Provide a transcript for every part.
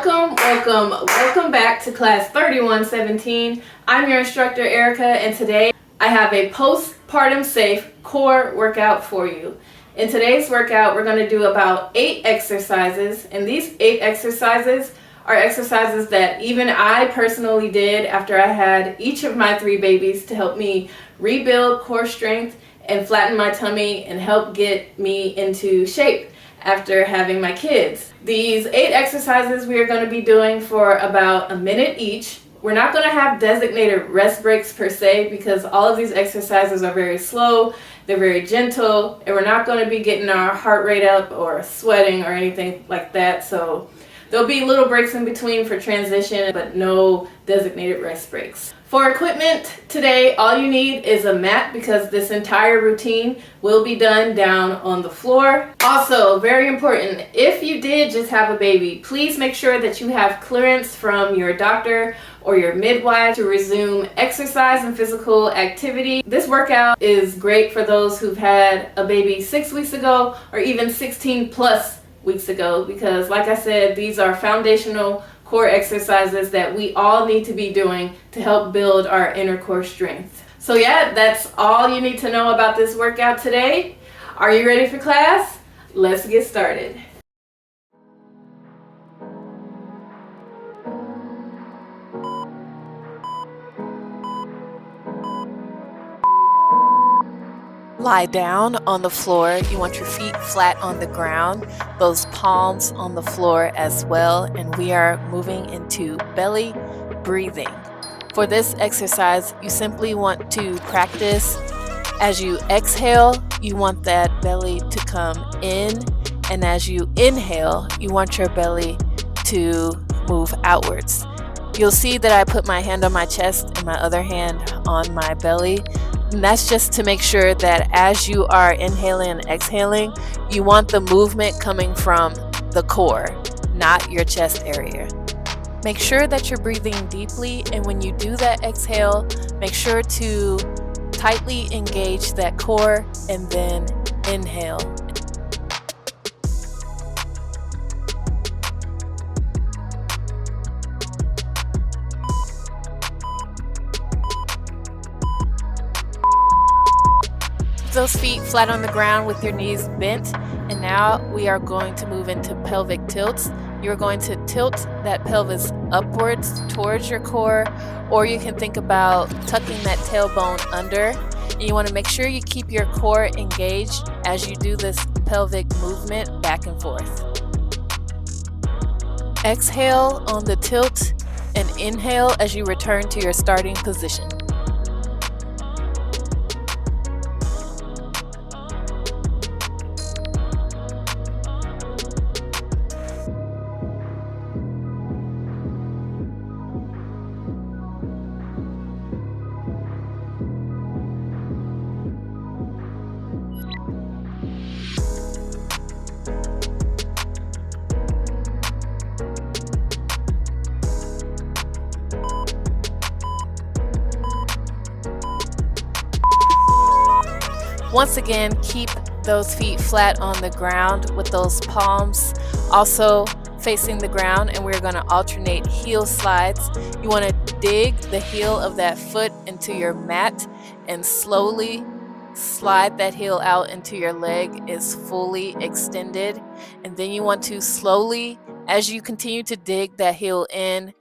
Welcome back to class 3117. I'm your instructor Erica, and today I have a postpartum safe core workout for you. In today's workout, we're going to do about 8 exercises, and these 8 exercises are exercises that even I personally did after I had each of my 3 babies to help me rebuild core strength and flatten my tummy and help get me into shape after having my kids. These 8 exercises we are going to be doing for about a minute each. We're not going to have designated rest breaks per se because all of these exercises are very slow, they're very gentle, and we're not going to be getting our heart rate up or sweating or anything like that. So there'll be little breaks in between for transition, but no designated rest breaks. For equipment today, all you need is a mat because this entire routine will be done down on the floor. Also, very important, if you did just have a baby, please make sure that you have clearance from your doctor or your midwife to resume exercise and physical activity. This workout is great for those who've had a baby 6 weeks ago or even 16 plus weeks ago because, like I said, these are foundational core exercises that we all need to be doing to help build our inner core strength. So yeah, that's all you need to know about this workout today. Are you ready for class? Let's get started. Lie down on the floor. You want your feet flat on the ground, those palms on the floor as well, and we are moving into belly breathing. For this exercise, you simply want to practice as you exhale, you want that belly to come in, and as you inhale, you want your belly to move outwards. You'll see that I put my hand on my chest and my other hand on my belly. And that's just to make sure that as you are inhaling and exhaling, you want the movement coming from the core, not your chest area. Make sure that you're breathing deeply, and when you do that exhale, make sure to tightly engage that core and then inhale. Those feet flat on the ground with your knees bent, and now we are going to move into pelvic tilts. You're going to tilt that pelvis upwards towards your core, or you can think about tucking that tailbone under. And you want to make sure you keep your core engaged as you do this pelvic movement back and forth. Exhale on the tilt and inhale as you return to your starting position. Once again, keep those feet flat on the ground with those palms also facing the ground, and we're going to alternate heel slides. You want to dig the heel of that foot into your mat and slowly slide that heel out until your leg is fully extended. And then you want to slowly, as you continue to dig that heel in,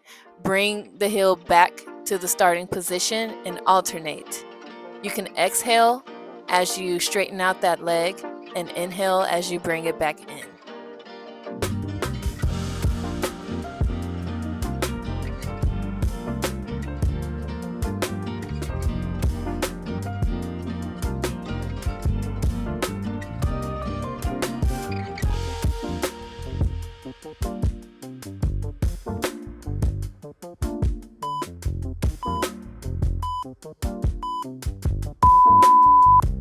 bring the heel back to the starting position and alternate. You can exhale as you straighten out that leg and inhale as you bring it back in.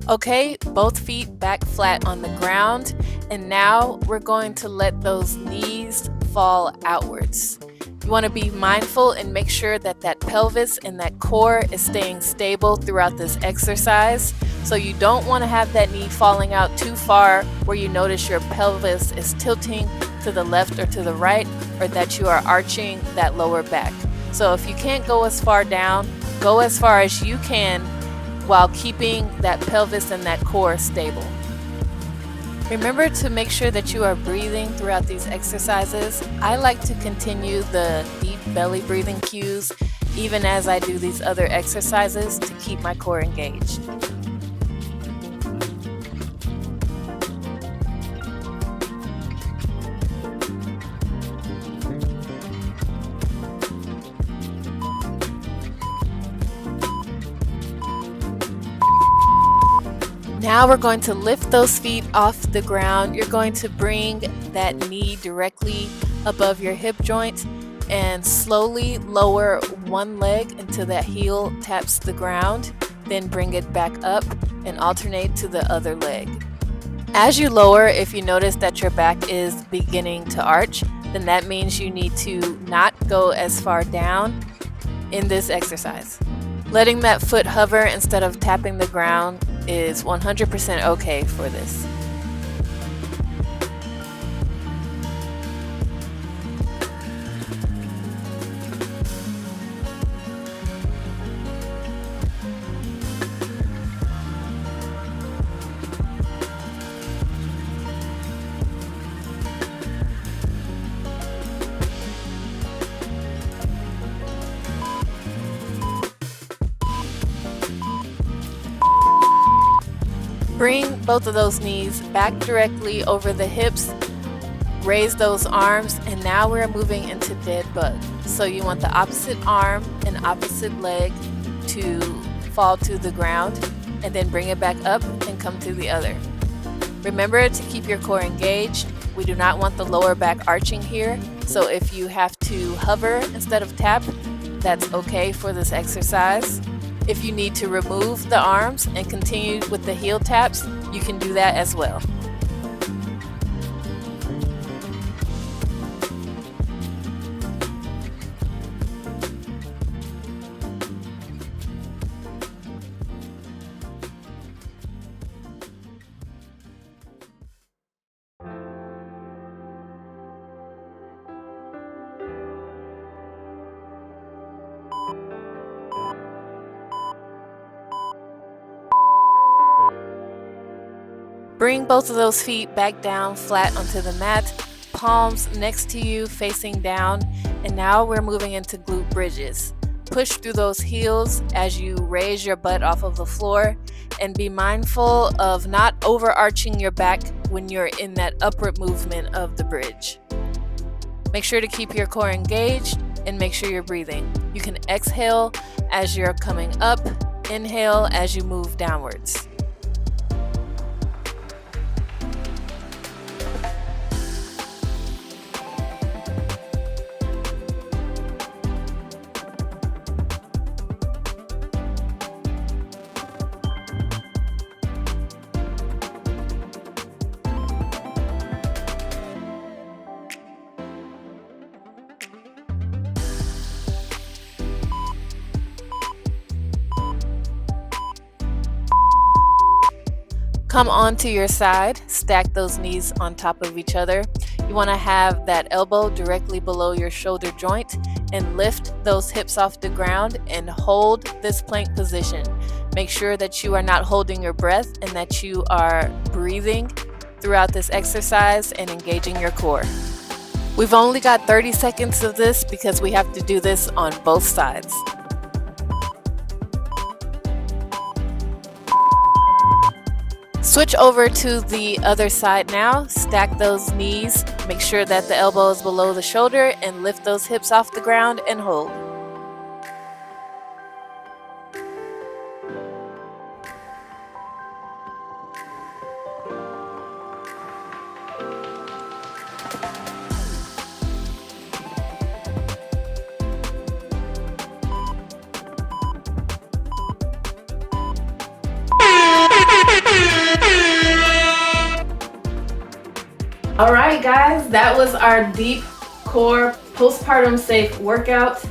Okay, both feet back flat on the ground, and now we're going to let those knees fall outwards. You want to be mindful and make sure that that pelvis and that core is staying stable throughout this exercise. So you don't want to have that knee falling out too far where you notice your pelvis is tilting to the left or to the right, or that you are arching that lower back. So if you can't go as far down, go as far as you can while keeping that pelvis and that core stable. Remember to make sure that you are breathing throughout these exercises. I like to continue the deep belly breathing cues even as I do these other exercises to keep my core engaged. Now we're going to lift those feet off the ground. You're going to bring that knee directly above your hip joint and slowly lower one leg until that heel taps the ground. Then bring it back up and alternate to the other leg. As you lower, if you notice that your back is beginning to arch, then that means you need to not go as far down in this exercise. Letting that foot hover instead of tapping the ground is 100% okay for this. Bring both of those knees back directly over the hips, raise those arms, and now we're moving into dead bug. So you want the opposite arm and opposite leg to fall to the ground, and then bring it back up and come to the other. Remember to keep your core engaged. We do not want the lower back arching here, so if you have to hover instead of tap, that's okay for this exercise. If you need to remove the arms and continue with the heel taps, you can do that as well. Bring both of those feet back down flat onto the mat, palms next to you facing down, and now we're moving into glute bridges. Push through those heels as you raise your butt off of the floor, and be mindful of not overarching your back when you're in that upward movement of the bridge. Make sure to keep your core engaged and make sure you're breathing. You can exhale as you're coming up, inhale as you move downwards. Come onto your side, stack those knees on top of each other. You want to have that elbow directly below your shoulder joint and lift those hips off the ground and hold this plank position. Make sure that you are not holding your breath and that you are breathing throughout this exercise and engaging your core. We've only got 30 seconds of this because we have to do this on both sides. Switch over to the other side now. Stack those knees. Make sure that the elbow is below the shoulder and lift those hips off the ground and hold. Alright guys, that was our deep core postpartum safe workout.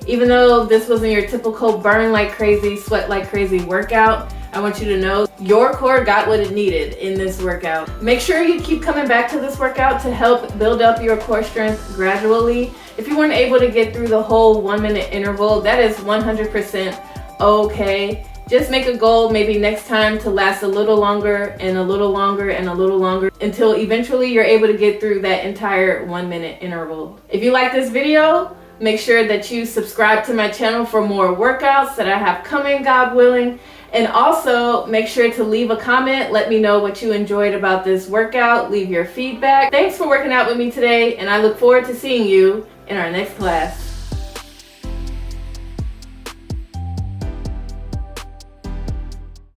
Even though this wasn't your typical burn like crazy, sweat like crazy workout, I want you to know your core got what it needed in this workout. Make sure you keep coming back to this workout to help build up your core strength gradually. If you weren't able to get through the whole 1 minute interval, that is 100% okay. Just make a goal maybe next time to last a little longer and a little longer and a little longer until eventually you're able to get through that entire 1 minute interval. If you like this video, make sure that you subscribe to my channel for more workouts that I have coming, God willing. And also make sure to leave a comment. Let me know what you enjoyed about this workout. Leave your feedback. Thanks for working out with me today, and I look forward to seeing you in our next class.